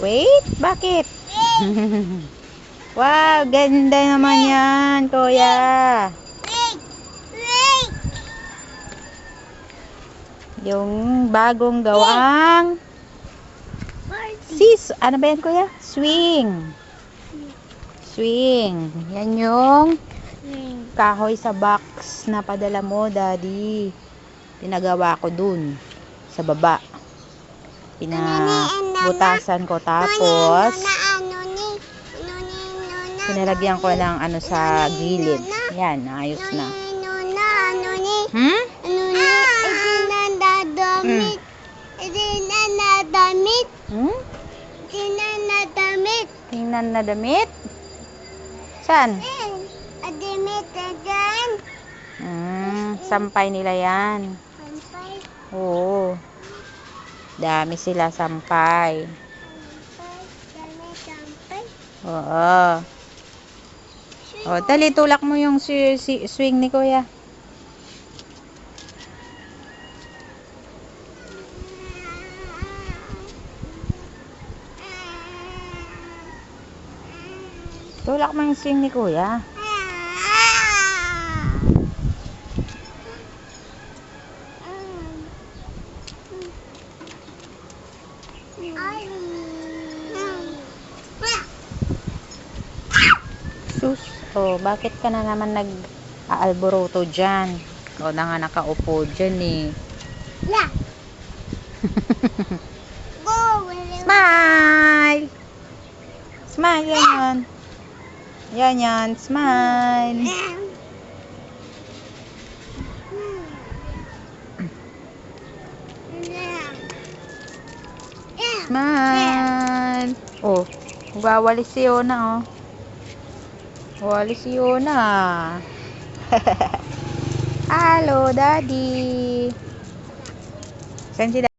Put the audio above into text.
Wait, bakit? Wow, ganda naman yan, kuya. Yung bagong gawang ano ba yan, kuya? Swing. Yan yung kahoy sa box na padala mo, daddy. Pinagawa ko dun sa baba. Pinabutasan ko, tapos pinalagyan ko ng ano sa gilid. Yan, ayos na. Tingnan na damit? Saan? Sampay nila yan. Oo. Dami sila sampay. Oo. O, dali, tulak mo yung swing ni kuya. Tulak mo yung swing ni kuya. Sus, oh, bakit ka na naman nag-aalboroto dyan? O na nga nakaupo dyan eh. Smile! Smile, yan. Yan, smile. Smile. Oh, wawalis si Yona, oh. Walis si Yona. Hello, daddy. Saan si daddy?